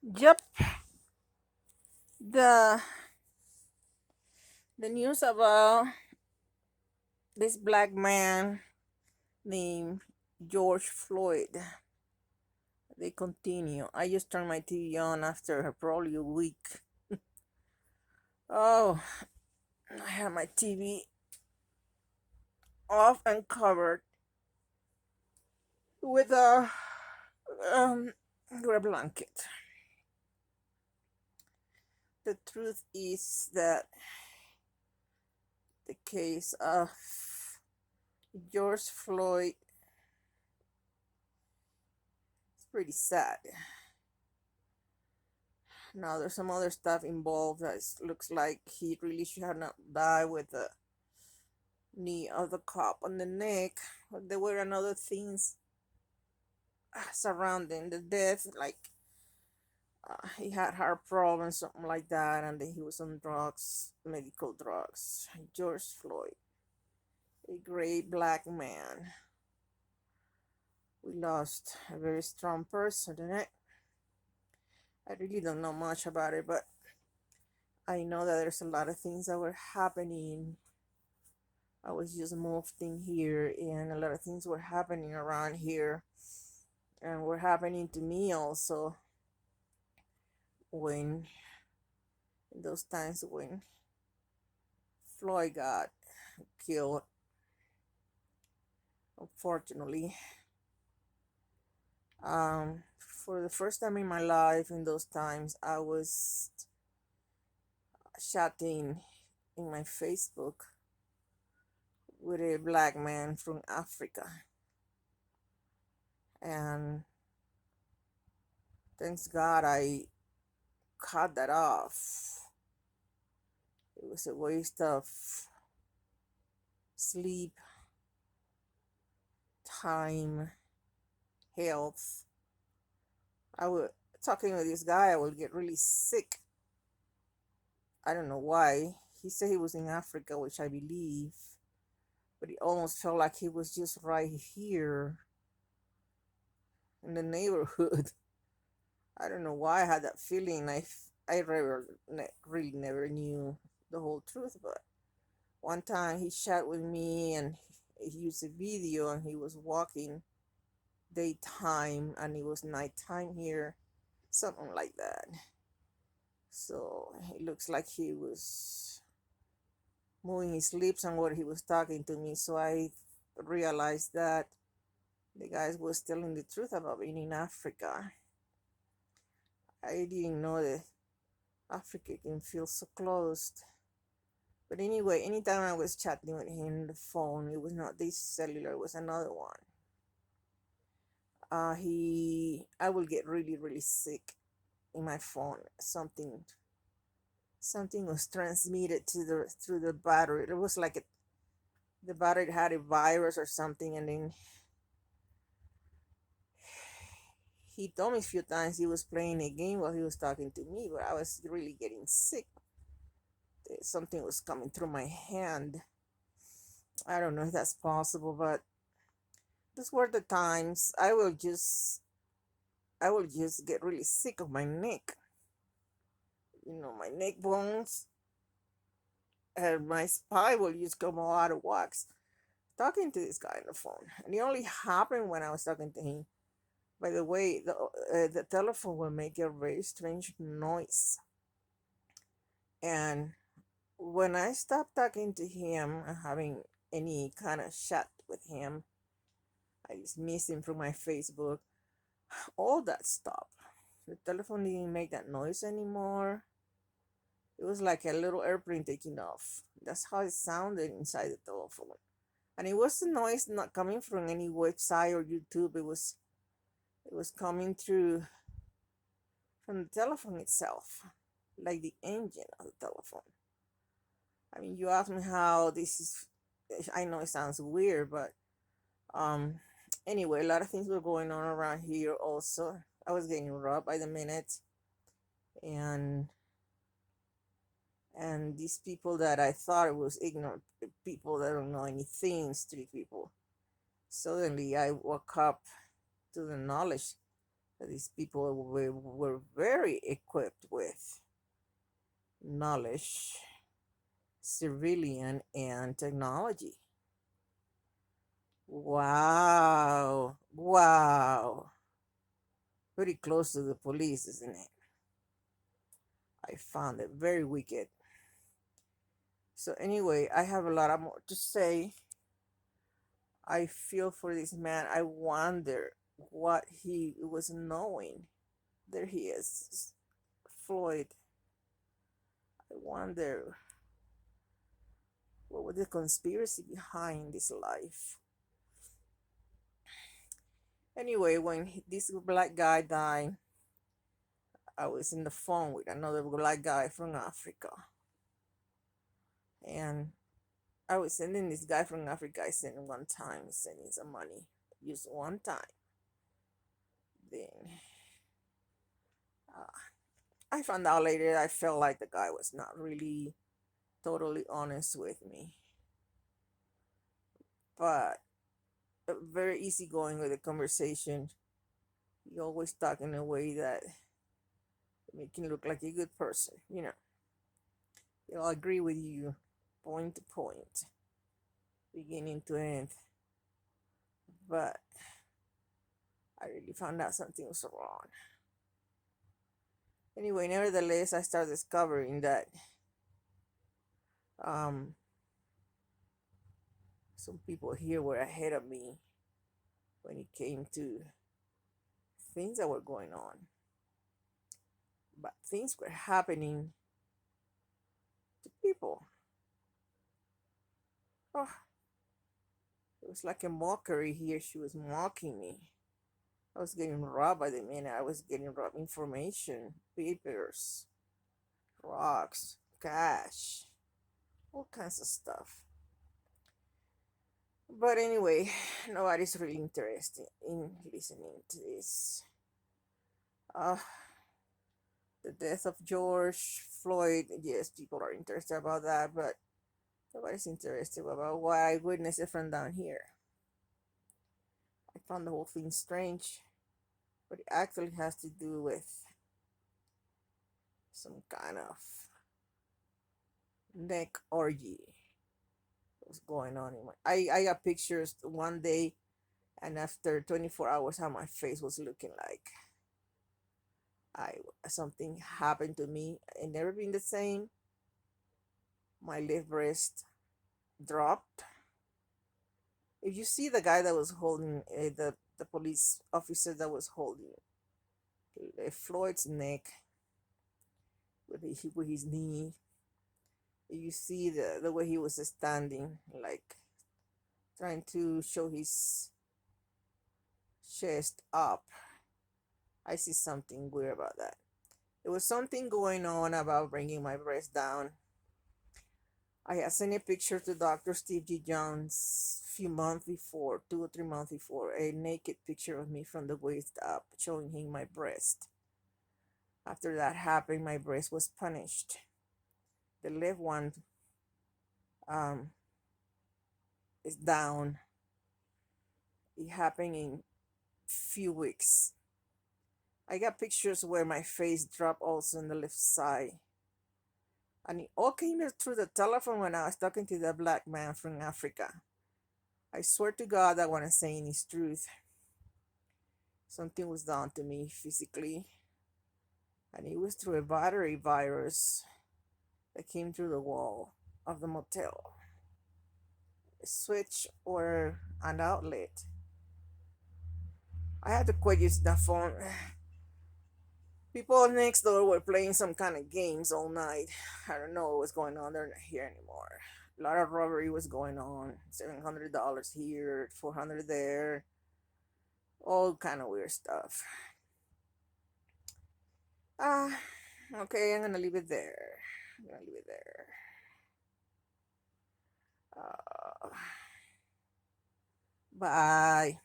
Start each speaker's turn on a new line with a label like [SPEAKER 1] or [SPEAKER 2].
[SPEAKER 1] Yep, the the news about this black man named George Floyd. They continue. I just turned my TV on after probably a week. Oh, I had my TV off and covered with um a blanket. The truth is that the case of George Floyd is pretty sad. Now there's some other stuff involved that looks like he really should have not died with the knee of the cop on the neck. But there were another things surrounding the death, like he had heart problems, something like that, and then he was on drugs, medical drugs. George Floyd, a great black man. We lost a very strong person tonight. I really don't know much about it, but I know that there's a lot of things that were happening. I was just moved in here, and a lot of things were happening around here, and were happening to me also. When in those times when Floyd got killed, unfortunately, for the first time in my life, in those times, I was chatting in my Facebook with a black man from Africa, and thanks God I cut that off. It was a waste of sleep, time, health. I would talking with this guy, I would get really sick. I don't know why. He said he was in Africa, which I believe, but it almost felt like he was just right here in the neighborhood. I don't know why I had that feeling. Really never knew the whole truth, but one time he chat with me and he used a video and he was walking daytime and it was nighttime here, something like that. So it looks like he was moving his lips on what he was talking to me. So I realized that the guy was telling the truth about being in Africa. I didn't know that Africa can feel so closed. But anyway, anytime I was chatting with him on the phone, it was not this cellular, it was another one. I will get really, really sick in my phone. Something was transmitted to the through the battery. It was like the battery had a virus or something, and then he told me a few times he was playing a game while he was talking to me, but I was really getting sick. Something was coming through my hand. I don't know if that's possible, but those were the times I will just get really sick of my neck. My neck bones and my spine will just come all out of wax. Talking to this guy on the phone, and it only happened when I was talking to him. By the way, the telephone will make a very strange noise, and when I stopped talking to him and having any kind of chat with him, I just missed him from my Facebook. All that stopped. The telephone didn't make that noise anymore. It was like a little airplane taking off. That's how it sounded inside the telephone. And it was a noise not coming from any website or YouTube. It was coming through from the telephone itself, like the engine of the telephone. I mean, you asked me how this is. I know it sounds weird, but um, anyway, a lot of things were going on around here. Also, I was getting robbed by the minute, and these people that I thought it was ignorant people that don't know anything, street people. Suddenly, I woke up to the knowledge These people were very equipped with knowledge, civilian, and technology. Wow. Wow. Pretty close to the police, isn't it? I found it very wicked. So, anyway, I have a lot more to say. I feel for this man. I wonder what he was knowing. There he is, Floyd. I wonder what was the conspiracy behind this life. Anyway, when this black guy died, I was in the phone with another black guy from Africa. And I was sending this guy from Africa, I sent him one time, sending some money. Just one time. Then uh, I found out later I felt like the guy was not really totally honest with me. But very easygoing with the conversation. He always talk in a way that make him look like a good person, you know. He'll agree with you point to point, beginning to end. But I really found out something was wrong. Anyway, nevertheless, I started discovering that um, some people here were ahead of me when it came to things that were going on. But things were happening to people. Oh, it was like a mockery here. She was mocking me. I was getting robbed by the minute. I was getting robbed information, papers, rocks, cash, all kinds of stuff. But anyway, nobody's really interested in listening to this. Uh, the death of George Floyd, yes, people are interested about that, but nobody's interested about what I witnessed it from down here. I found the whole thing strange, but it actually has to do with some kind of neck orgy that was going on in my. I got pictures one day, and after 24 hours, how my face was looking like. I Something happened to me. It never been the same. My left breast dropped. If you see the guy that was holding the police officer that was holding Floyd's neck with his knee, you see the way he was standing, like trying to show his chest up. I see something weird about that. There was something going on about bringing my breast down. I had sent a picture to Dr. Steve G. Jones a few months before, 2 or 3 months before, a naked picture of me from the waist up, showing him my breast. After that happened, my breast was punished. The left one um, is down. It happened in few weeks. I got pictures where my face dropped also on the left side. And it all came through the telephone when I was talking to the black man from Africa. I swear to God that what I'm saying is truth. Something was done to me physically, and it was through a battery virus that came through the wall of the motel. A switch or an outlet. I had to quit using that phone. People next door were playing some kind of games all night. I don't know what was going on. They're not here anymore. A lot of robbery was going on. $700 here, 400 there. All kind of weird stuff. Okay, I'm gonna leave it there. I'm gonna leave it there. Uh, Bye.